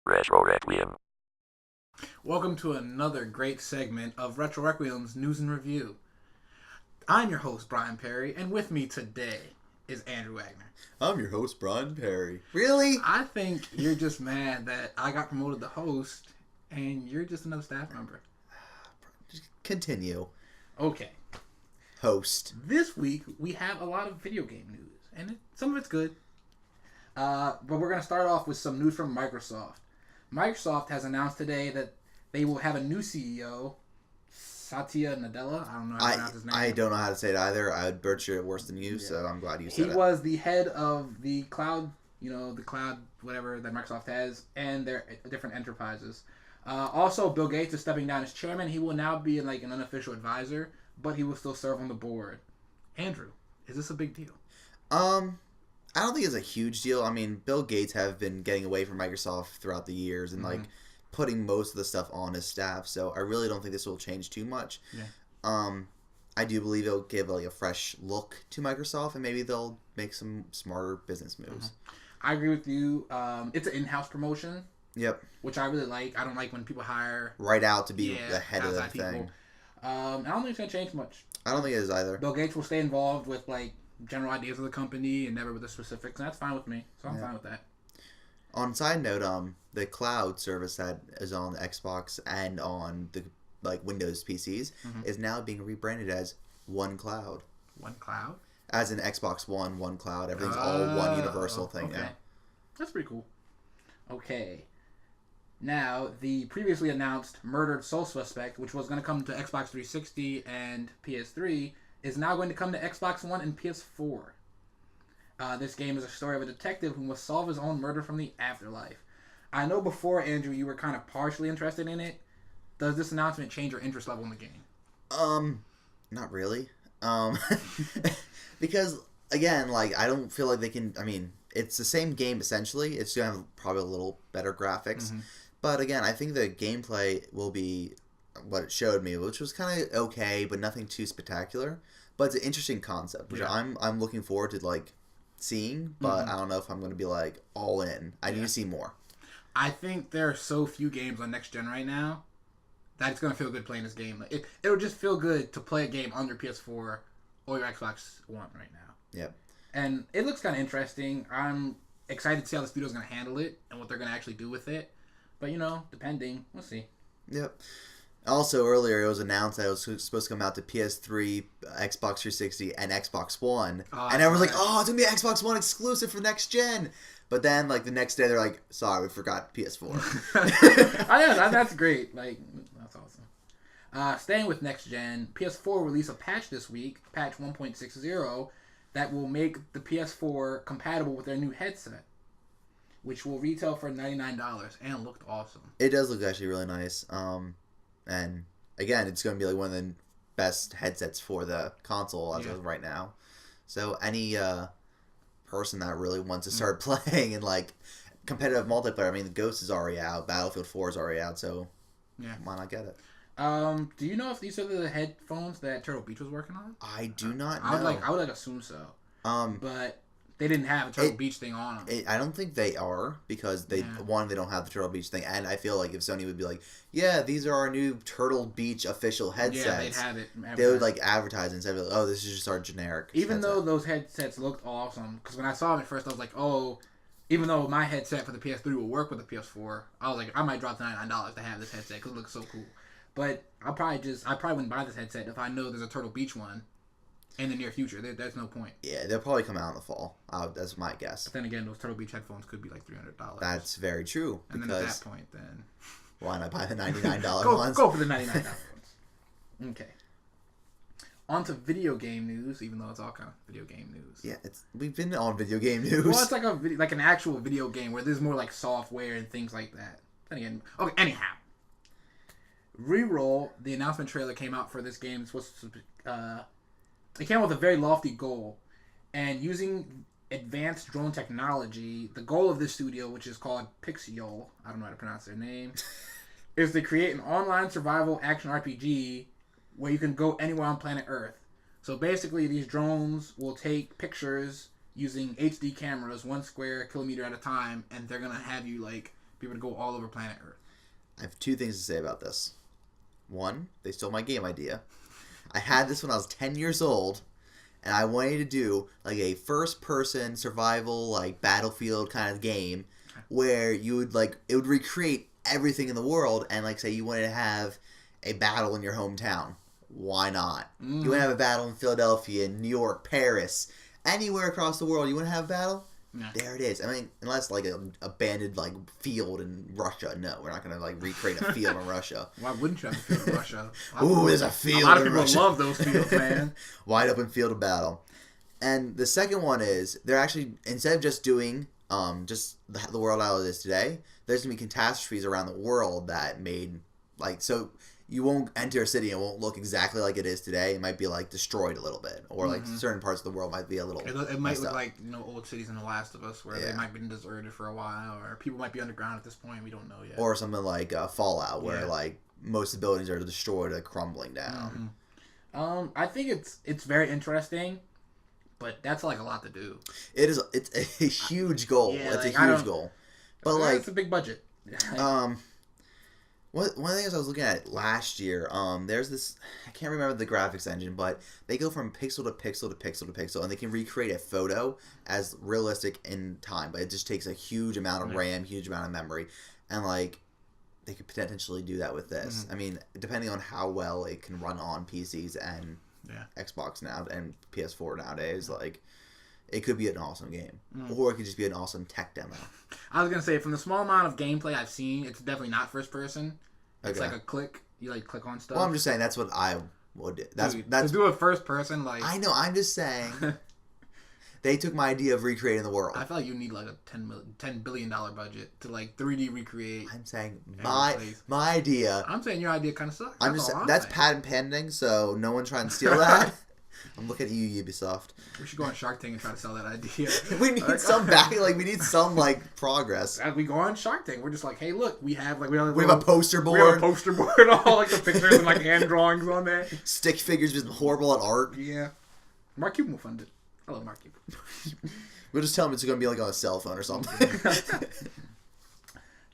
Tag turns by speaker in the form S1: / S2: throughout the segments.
S1: Retro Requiem.
S2: Welcome to another great segment of Retro Requiem's News and Review. I'm your host, Brian Perry, and with me today is Andrew Wagner.
S3: I'm your host, Brian Perry. Really?
S2: I think you're just mad that I got promoted to host and you're just another staff member.
S3: Just continue.
S2: Okay.
S3: Host.
S2: This week, we have a lot of video game news, and some of it's good. But we're going to start off with some news from Microsoft. Microsoft has announced today that they will have a new CEO, Satya Nadella. I don't know how to pronounce his name.
S3: I don't know how to say it either. I would butcher it worse than you, so I'm glad you said it.
S2: He was the head of the cloud, the cloud whatever that Microsoft has, and their different enterprises. Also, Bill Gates is stepping down as chairman. He will now be like an unofficial advisor, but he will still serve on the board. Andrew, is this a big deal?
S3: I don't think it's a huge deal. I mean, Bill Gates have been getting away from Microsoft throughout the years and like putting most of the stuff on his staff. So I really don't think this will change too much.
S2: Yeah.
S3: I do believe it'll give like a fresh look to Microsoft, and maybe they'll make some smarter business moves.
S2: I agree with you. It's an in-house promotion.
S3: Yep.
S2: Which I really like. I don't like when people hire
S3: right out to be the head of that thing.
S2: I don't think it's gonna change much.
S3: I don't think it is either.
S2: Bill Gates will stay involved with like general ideas of the company and never with the specifics, and that's fine with me. So I'm fine with that.
S3: On side note, the cloud service that is on the Xbox and on the Windows PCs is now being rebranded as One Cloud.
S2: One Cloud?
S3: As in Xbox One Cloud. Everything's all one universal thing now.
S2: That's pretty cool. Okay. Now, the previously announced Murdered Soul Suspect, which was going to come to Xbox 360 and PS3, is now going to come to Xbox One and PS4. This game is a story of a detective who must solve his own murder from the afterlife. I know before, Andrew, you were kind of partially interested in it. Does this announcement change your interest level in the game?
S3: Not really. Because, again, I don't feel like they can... I mean, it's the same game, essentially. It's going to have probably a little better graphics. But, again, I think the gameplay will be what it showed me, which was kind of okay, but nothing too spectacular. But it's an interesting concept, which I'm looking forward to, seeing, but I don't know if I'm going to be, all in. I need to see more.
S2: I think there are so few games on next gen right now that it's going to feel good playing this game. It'll just feel good to play a game on your PS4 or your Xbox One right now.
S3: Yep.
S2: And it looks kind of interesting. I'm excited to see how the studio's going to handle it and what they're going to actually do with it. But, depending. We'll see.
S3: Yep. Also, earlier it was announced that it was supposed to come out to PS3, Xbox 360, and Xbox One. And everyone's like, oh, it's going to be an Xbox One exclusive for next gen. But then, the next day, they're like, sorry, we forgot PS4.
S2: I know, that's great. That's awesome. Staying with next gen, PS4 released a patch this week, patch 1.60, that will make the PS4 compatible with their new headset, which will retail for $99, and looked awesome.
S3: It does look actually really nice. And again, it's going to be one of the best headsets for the console as of right now. So any person that really wants to start playing in competitive multiplayer, I mean, the Ghost is already out, Battlefield 4 is already out, so why not get it?
S2: Do you know if these are the headphones that Turtle Beach was working on?
S3: I do not know.
S2: I would assume so. But they didn't have a Turtle Beach thing on them.
S3: I don't think they are, because they don't have the Turtle Beach thing, and I feel like if Sony would be like, yeah, these are our new Turtle Beach official headsets,
S2: yeah, they'd have it.
S3: They would advertise and say, oh, this is just our generic
S2: Even
S3: headset.
S2: though those headsets looked awesome, because when I saw them at first, I was like, oh, even though my headset for the PS3 will work with the PS4, I was like, I might drop $99 to have this headset because it looks so cool. But I probably wouldn't buy this headset if I know there's a Turtle Beach one in the near future. There's no point.
S3: Yeah, they'll probably come out in the fall. That's my guess.
S2: But then again, those Turtle Beach headphones could be $300.
S3: That's very true.
S2: And then at that point, then
S3: why not buy the $99 ones?
S2: Go for the $99 ones. Okay. On to video game news, even though it's all kind of video game news.
S3: Yeah, we've been on video game news.
S2: Well, it's like an actual video game where there's more software and things like that. Then again, okay. Anyhow, Reroll, the announcement trailer came out for this game. It came out with a very lofty goal, and using advanced drone technology, the goal of this studio, which is called Pixiol, I don't know how to pronounce their name, is to create an online survival action RPG where you can go anywhere on planet Earth. So basically, these drones will take pictures using HD cameras 1 square kilometer at a time, and they're gonna have you be able to go all over planet Earth.
S3: I have two things to say about this. One, they stole my game idea. I had this when I was 10 years old, and I wanted to do like a first-person survival, like Battlefield kind of game, where you would like it would recreate everything in the world, and like say you wanted to have a battle in your hometown. Why not? You want to have a battle in Philadelphia, New York, Paris, anywhere across the world. You want to have a battle? Yeah. There it is. I mean, unless like a abandoned like field in Russia. No, we're not gonna like recreate a field in Russia.
S2: Why wouldn't you have a field in Russia?
S3: Ooh, there's a field in Russia.
S2: A lot of people love those fields, man.
S3: Wide open field of battle. And the second one is they're actually instead of just doing just the world how it is today, there's gonna be catastrophes around the world that made like so. You won't enter a city and it won't look exactly like it is today. It might be like destroyed a little bit, or like certain parts of the world might be a little.
S2: It might look like old cities in The Last of Us where they might be deserted for a while, or people might be underground at this point. We don't know yet.
S3: Or something like Fallout, where like most of the buildings are destroyed or crumbling down.
S2: I think it's very interesting, but that's like a lot to do.
S3: It is. It's a huge goal.
S2: Yeah,
S3: it's
S2: like,
S3: a huge goal, but like
S2: it's a big budget.
S3: One of the things I was looking at last year, there's this, I can't remember the graphics engine, but they go from pixel to pixel to pixel to pixel, and they can recreate a photo as realistic in time, but it just takes a huge amount of RAM, huge amount of memory, and like, they could potentially do that with this. I mean, depending on how well it can run on PCs and Xbox now, and PS4 nowadays, like, it could be an awesome game. Or it could just be an awesome tech demo.
S2: I was going to say, from the small amount of gameplay I've seen, it's definitely not first person. It's like a click. You like click on stuff.
S3: Well, I'm just saying that's what I would do. That's
S2: to do a first person, like...
S3: I know, I'm just saying. They took my idea of recreating the world.
S2: I feel like you need like a $10 billion budget to like 3D recreate.
S3: I'm saying my idea...
S2: I'm saying your idea kind of sucks.
S3: I'm just saying, that's patent pending, so no one try and steal that. I'm looking at you, Ubisoft.
S2: We should go on Shark Tank and try to sell that idea.
S3: We need some back, like we need some like progress.
S2: As we go on Shark Tank, we're just like, hey, look, we have like we have
S3: a poster board.
S2: We have a poster board, all like the pictures and like hand drawings on there.
S3: Stick figures with horrible at art.
S2: Yeah, Mark Cuban will fund it. I love Mark Cuban.
S3: We'll just tell him it's going to be like on a cell phone or something.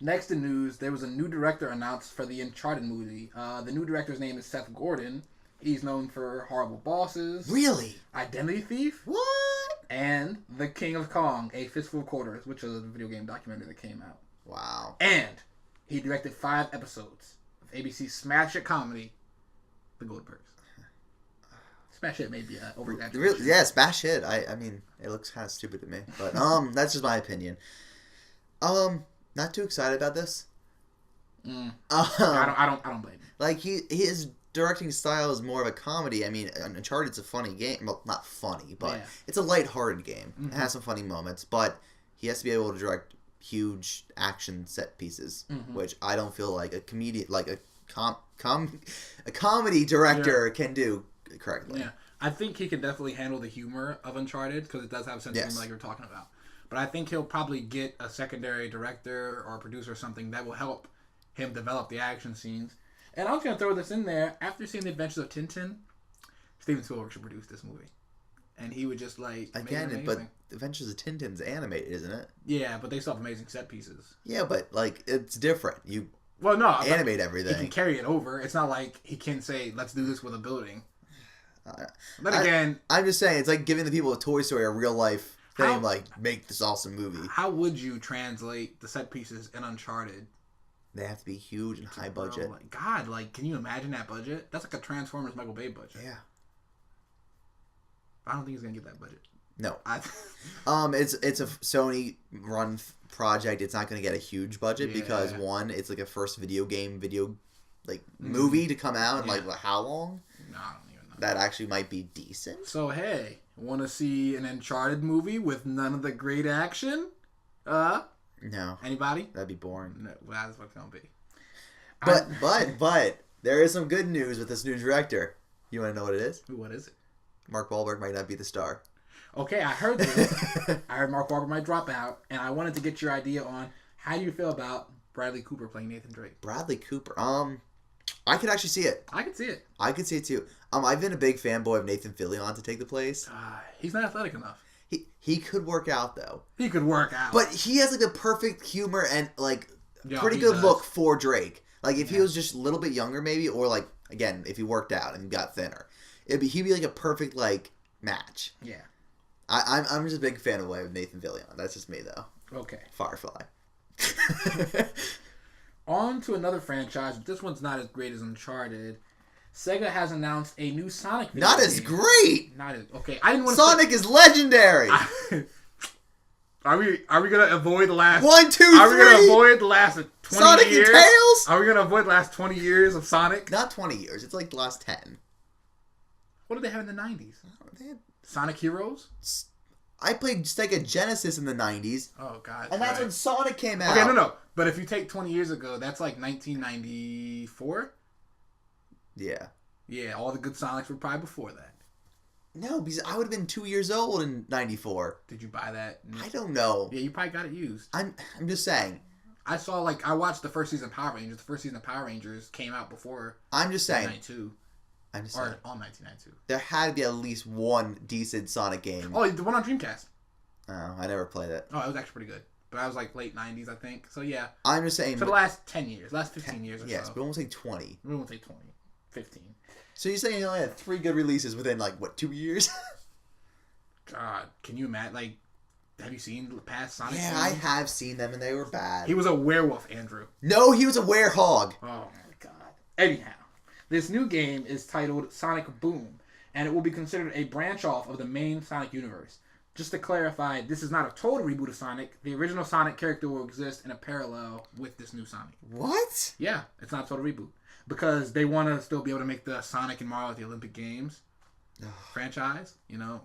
S2: Next in news, there was a new director announced for the Uncharted movie. The new director's name is Seth Gordon. He's known for Horrible Bosses.
S3: Really?
S2: Identity Thief.
S3: What?
S2: And The King of Kong, A Fistful of Quarters, which is a video game documentary that came out.
S3: Wow.
S2: And he directed 5 episodes of ABC's smash hit comedy, The Goldbergs. Smash hit may be over-exaggerated.
S3: Really? Yeah, smash hit. I mean, it looks kind of stupid to me. But that's just my opinion. Not too excited about this.
S2: I don't blame him.
S3: Like, his directing style is more of a comedy. I mean, Uncharted's a funny game. Well, not funny, but it's a lighthearted game. It has some funny moments, but he has to be able to direct huge action set pieces, which I don't feel like a comedian, like a comedy director can do correctly.
S2: Yeah, I think he can definitely handle the humor of Uncharted because it does have a sense of humor like you're talking about. But I think he'll probably get a secondary director or a producer or something that will help him develop the action scenes. And I was going to throw this in there. After seeing The Adventures of Tintin, Steven Spielberg should produce this movie. And he would just, like,
S3: again, but Adventures of Tintin's animated, isn't it?
S2: Yeah, but they still have amazing set pieces.
S3: Yeah, but, like, it's different. Animate everything.
S2: He can carry it over. It's not like he can say, let's do this with a building. But again...
S3: I'm just saying, it's like giving the people of Toy Story a real-life thing, like, make this awesome movie.
S2: How would you translate the set pieces in Uncharted?
S3: They have to be huge and high budget.
S2: God, like, can you imagine that budget? That's like a Transformers Michael Bay budget.
S3: Yeah.
S2: I don't think he's gonna get that budget.
S3: No. It's a Sony run project. It's not gonna get a huge budget because one, it's like a first video movie to come out in like how long?
S2: No, I don't even know.
S3: That actually might be decent.
S2: So hey, want to see an Uncharted movie with none of the great action?
S3: No.
S2: Anybody?
S3: That'd be boring.
S2: No, well, that's what it's gonna be.
S3: But there is some good news with this new director. You want to know what it is?
S2: What is it?
S3: Mark Wahlberg might not be the star.
S2: Okay, I heard this. I heard Mark Wahlberg might drop out, and I wanted to get your idea on how do you feel about Bradley Cooper playing Nathan Drake?
S3: Bradley Cooper. I could actually see it.
S2: I could see it.
S3: I could see it too. I've been a big fanboy of Nathan Fillion to take the place.
S2: He's not athletic enough.
S3: He could work out though.
S2: He could work out.
S3: But he has like the perfect humor and like
S2: Yeah,
S3: pretty
S2: he
S3: good
S2: does.
S3: look for Drake. Like, if he
S2: Yeah.
S3: was just a little bit younger, maybe, or, like, again, if he worked out and got thinner, he'd be, like, a perfect, like, match.
S2: Yeah.
S3: I'm just a big fan of the way of Nathan Fillion. That's just me, though.
S2: Okay.
S3: Firefly.
S2: On to another franchise, but this one's not as great as Uncharted. Sega has announced a new Sonic video
S3: Not as
S2: game.
S3: great!
S2: Not as... Okay, I didn't want
S3: Sonic is legendary!
S2: Are we gonna avoid the last...
S3: 1, 2, 3!
S2: Are we gonna avoid the last 20
S3: Sonic
S2: years?
S3: and Tails?
S2: Are we gonna avoid the last 20 years of Sonic?
S3: Not 20 years. It's like the last 10.
S2: What did they have in the 90s?
S3: They had-
S2: Sonic Heroes?
S3: I played Sega Genesis in the 90s.
S2: Oh, God.
S3: And that's
S2: right.
S3: when Sonic came out.
S2: Okay, no. But if you take 20 years ago, that's like 1994?
S3: Yeah.
S2: Yeah, all the good Sonics were probably before that.
S3: No, because I would have been 2 years old in 94.
S2: Did you buy that?
S3: I don't know.
S2: Yeah, you probably got it used.
S3: I'm just saying.
S2: I watched the first season of Power Rangers. The first season of Power Rangers came out before
S3: I'm just saying.
S2: 1992.
S3: I'm just
S2: Or
S3: saying.
S2: on 1992.
S3: There had to be at least one decent Sonic game.
S2: Oh, the one on Dreamcast.
S3: Oh, I never played it.
S2: Oh, it was actually pretty good. But I was like late 90s, I think. So, yeah.
S3: I'm just saying.
S2: For the last 10 years. Last 15 years or
S3: yes,
S2: so.
S3: but almost like 20.
S2: We won't say 20. 15.
S3: So you're saying you only had 3 good releases within, like, what, 2 years?
S2: God, can you imagine? Like, have you seen the past Sonic
S3: Yeah,
S2: games?
S3: I have seen them, and they were bad.
S2: He was a werewolf, Andrew.
S3: No, he was a werehog.
S2: Oh my God. Anyhow, this new game is titled Sonic Boom, and it will be considered a branch off of the main Sonic universe. Just to clarify, this is not a total reboot of Sonic. The original Sonic character will exist in a parallel with this new Sonic.
S3: What?
S2: Yeah, it's not a total reboot. Because they want to still be able to make the Sonic and Mario at the Olympic Games franchise, you know?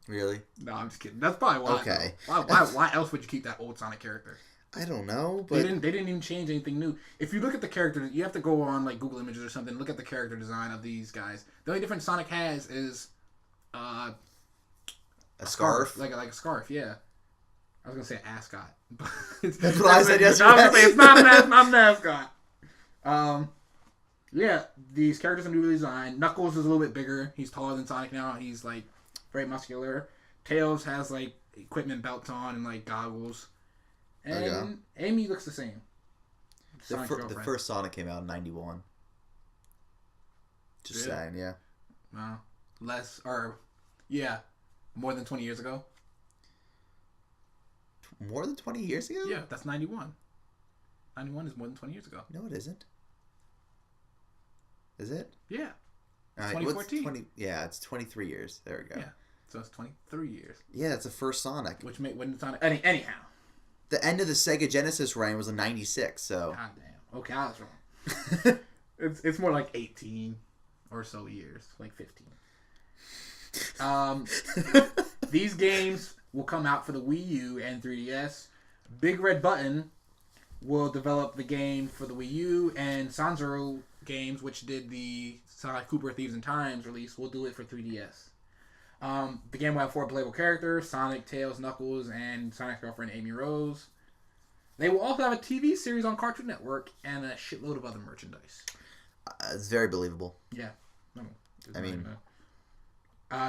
S3: Really?
S2: No, I'm just kidding. That's probably why.
S3: Okay.
S2: Why else would you keep that old Sonic character?
S3: I don't know, but
S2: They didn't even change anything new. If you look at the character, you have to go on like Google Images or something. Look at the character design of these guys. The only difference Sonic has is
S3: a scarf.
S2: like a scarf. Yeah, I was gonna say ascot.
S3: That's what I said yesterday.
S2: I was gonna say it's not an ascot. Yeah, these characters are newly designed. Knuckles is a little bit bigger. He's taller than Sonic now. He's like very muscular. Tails has like equipment belts on and like goggles. And
S3: Okay.
S2: Amy looks the same.
S3: The
S2: Sonic's
S3: the first Sonic came out in 91. Just
S2: Really?
S3: saying, yeah.
S2: More than 20 years ago.
S3: More than 20 years ago?
S2: Yeah, that's 91. 91 is more than 20 years ago.
S3: No, it isn't. Is it?
S2: Yeah.
S3: What's
S2: 2014.
S3: Yeah, it's 23 years. There we go.
S2: Yeah. So it's 23 years.
S3: Yeah, it's the first Sonic.
S2: Which made when Sonic. Anyhow.
S3: The end of the Sega Genesis reign was in 96, so.
S2: God damn. Okay, I was wrong. It's more like 18 or so years, like 15. These games will come out for the Wii U and 3DS. Big Red Button will develop the game for the Wii U, and Sanzero Games, which did the Sonic Cooper Thieves in Times release, will do it for 3DS. The game will have 4 playable characters: Sonic, Tails, Knuckles, and Sonic's girlfriend Amy Rose. They will also have a TV series on Cartoon Network and a shitload of other merchandise.
S3: It's very believable.
S2: Yeah. No,
S3: I mean...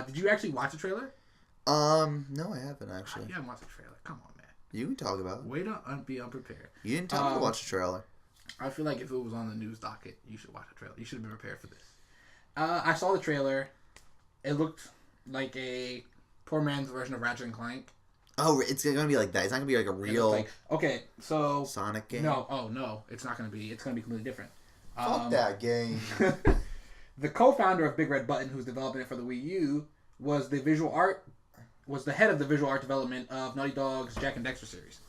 S2: did you actually watch the trailer?
S3: No, I haven't, actually.
S2: You haven't watched the trailer. Come on, man.
S3: You can talk about it.
S2: Way to be unprepared.
S3: You didn't tell me to watch the trailer.
S2: I feel like if it was on the news docket, you should watch the trailer. You should have been prepared for this. I saw the trailer. It looked like a poor man's version of Ratchet and Clank.
S3: Oh, it's going to be like that. It's not going to be like a real
S2: okay, so
S3: Sonic game?
S2: No, it's not going to be. It's going to be completely different.
S3: Fuck that game.
S2: The co-founder of Big Red Button, who's developing it for the Wii U, was the head of the visual art development of Naughty Dog's Jack and Dexter series.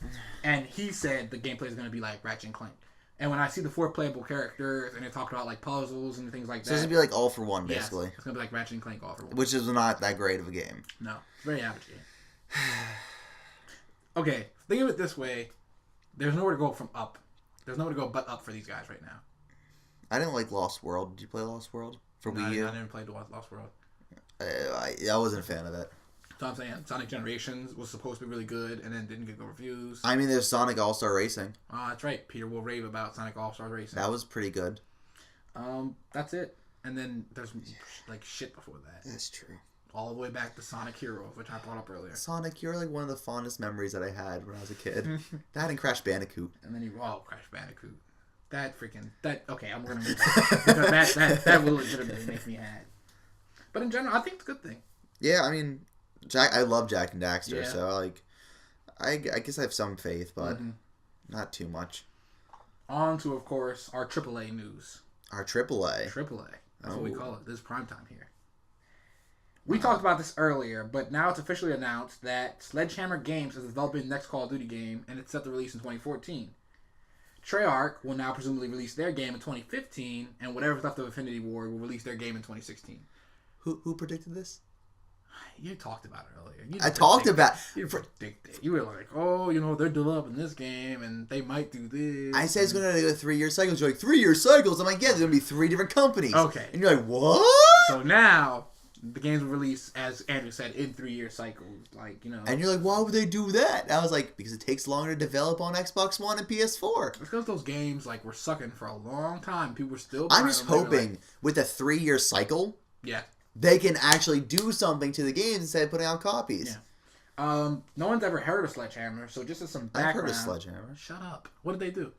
S2: And he said the gameplay is going to be like Ratchet and Clank. And when I see the 4 playable characters, and they talk about like puzzles and things like that.
S3: So it's going to be like all for one, basically.
S2: Yes, it's going to be like Ratchet and Clank all for one.
S3: Which is not that great of a game.
S2: No, it's a very average game. Okay, think of it this way. There's nowhere to go from up. There's nowhere to go but up for these guys right now.
S3: I didn't like Lost World. Did you play Lost World for
S2: No,
S3: Wii U?
S2: I never played Lost World.
S3: I wasn't a fan of it.
S2: So I'm saying Sonic Generations was supposed to be really good and then didn't get good reviews.
S3: I mean, there's Sonic All-Star Racing.
S2: That's right. Peter will rave about Sonic All-Star Racing.
S3: That was pretty good.
S2: That's it. And then there's like shit before that.
S3: That's true.
S2: All the way back to Sonic Heroes, which I brought up earlier.
S3: Sonic, you're like one of the fondest memories that I had when I was a kid. That and Crash Bandicoot.
S2: And then Crash Bandicoot. Okay, I'm gonna move on. Because that will legitimately make me mad. But in general, I think it's a good thing.
S3: Yeah, I mean, I love Jak and Daxter,
S2: Yeah.
S3: so like, I guess I have some faith, but not too much.
S2: On to, of course, our AAA news.
S3: Our AAA.
S2: AAA. That's what we call it. This is primetime here. We talked about this earlier, but now it's officially announced that Sledgehammer Games is developing the next Call of Duty game, and it's set to release in 2014. Treyarch will now presumably release their game in 2015, and whatever's left of Infinity Ward will release their game in 2016.
S3: Who predicted this?
S2: You talked about it earlier. You predicted. You were like, they're developing this game, and they might do this.
S3: I said it's going to go 3-year cycles. You're like, 3-year cycles? I'm like, yeah, there's going to be 3 different companies.
S2: Okay.
S3: And you're like, what?
S2: So now, the games will release, as Andrew said, in 3-year cycles.
S3: And you're like, why would they do that? And I was like, because it takes longer to develop on Xbox One and PS4.
S2: It's because those games were sucking for a long time. People were still
S3: I'm just hoping with a 3-year cycle,
S2: yeah,
S3: they can actually do something to the games instead of putting out copies.
S2: Yeah. No one's ever heard of Sledgehammer, so just as some background.
S3: I've heard of Sledgehammer.
S2: Shut up. What did they do?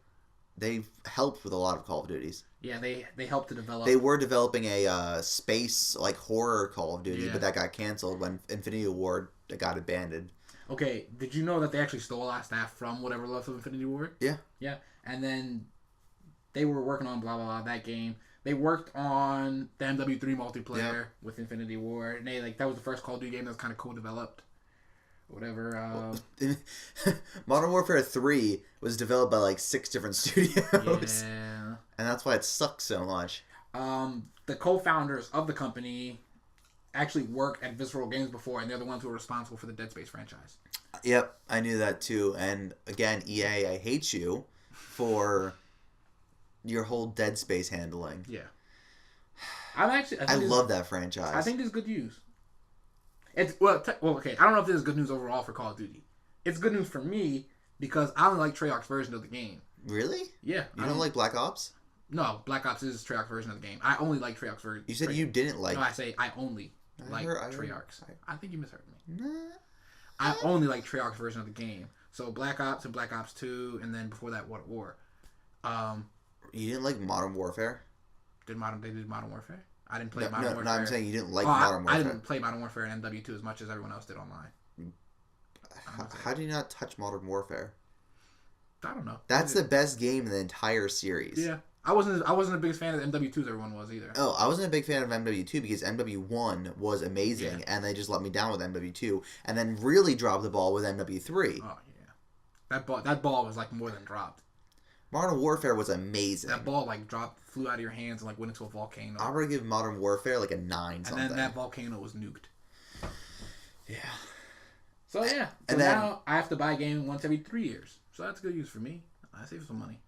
S3: They've helped with a lot of Call of Duties.
S2: Yeah, they helped to develop.
S3: They were developing a space horror Call of Duty,
S2: Yeah.
S3: but that got canceled when Infinity Ward got abandoned.
S2: Okay, did you know that they actually stole a lot of staff from whatever left of Infinity Ward?
S3: Yeah.
S2: Yeah, and then they were working on blah blah blah that game. They worked on the MW3 multiplayer with Infinity Ward, and that was the first Call of Duty game that was kind of co-developed. Whatever.
S3: Modern Warfare 3 was developed by 6 different studios.
S2: Yeah.
S3: And that's why it sucks so much.
S2: The co-founders of the company actually worked at Visceral Games before, and they're the ones who were responsible for the Dead Space franchise.
S3: Yep, I knew that too. And again, EA, I hate you for your whole Dead Space handling.
S2: Yeah.
S3: I love that franchise.
S2: I think there's good news. Okay. I don't know if this is good news overall for Call of Duty. It's good news for me because I only like Treyarch's version of the game.
S3: Really?
S2: Yeah.
S3: You don't like Black Ops?
S2: No, Black Ops is Treyarch's version of the game. I only like Treyarch's version.
S3: You said you didn't like.
S2: No, I say I only like Treyarch's. I think you misheard me.
S3: Nah.
S2: I only like Treyarch's version of the game. So Black Ops and Black Ops 2, and then before that, World at War.
S3: You didn't like Modern Warfare?
S2: They did Modern Warfare? I didn't play Modern Warfare.
S3: No, I'm saying you didn't like Modern Warfare.
S2: I didn't play Modern Warfare and MW2 as much as everyone else did online.
S3: How do you not touch Modern Warfare?
S2: I don't know.
S3: That's the best game in the entire series.
S2: Yeah. I wasn't the biggest fan of MW2 as everyone was either.
S3: Oh, I wasn't a big fan of MW2 because MW1 was amazing, and they just let me down with MW2, and then really dropped the ball with MW3.
S2: Oh yeah, that ball was more than dropped.
S3: Modern Warfare was amazing.
S2: That ball flew out of your hands and went into a volcano.
S3: I'm gonna give Modern Warfare a 9 something.
S2: And then that volcano was nuked.
S3: Yeah.
S2: So yeah. So now I have to buy a game once every 3 years. So that's good use for me. I save some money.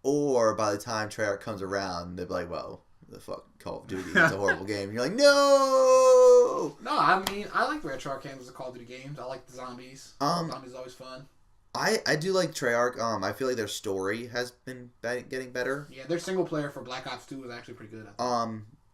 S3: Or by the time Treyarch comes around, they'll be like, well, the fuck Call of Duty is a horrible game. And you're like, no!
S2: No, I mean, I like where Treyarch handles the Call of Duty games. I like the zombies. Zombies are always fun.
S3: I do like Treyarch. I feel like their story has been getting better.
S2: Yeah, their single player for Black Ops 2 was actually pretty good.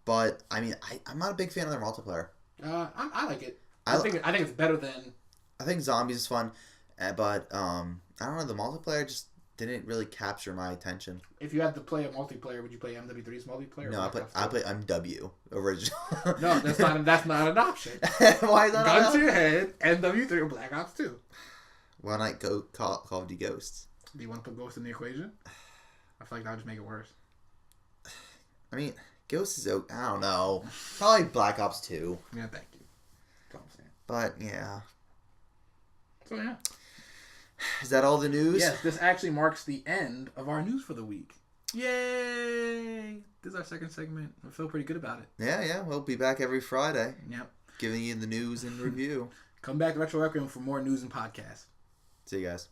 S3: But I mean, I'm not a big fan of their multiplayer.
S2: I like it. I think it's better than.
S3: I think Zombies is fun, but I don't know. The multiplayer just didn't really capture my attention.
S2: If you had to play a multiplayer, would you play MW3's multiplayer?
S3: No, I play MW original.
S2: No, that's not an option.
S3: Why is that?
S2: Gun to your head, MW3 or Black Ops 2.
S3: Why not go Call of Duty Ghosts?
S2: Do you want to put Ghost in the equation? I feel like that would just make it worse.
S3: I mean, Ghost is I don't know. Probably Black Ops 2.
S2: Yeah, thank you. That's all I'm saying.
S3: But yeah.
S2: So yeah.
S3: Is that all the news?
S2: Yes, this actually marks the end of our news for the week. Yay! This is our second segment. I feel pretty good about it.
S3: Yeah. We'll be back every Friday.
S2: Yep.
S3: Giving you the news and review.
S2: Come back to Retro Requiem for more news and podcasts.
S3: See you guys.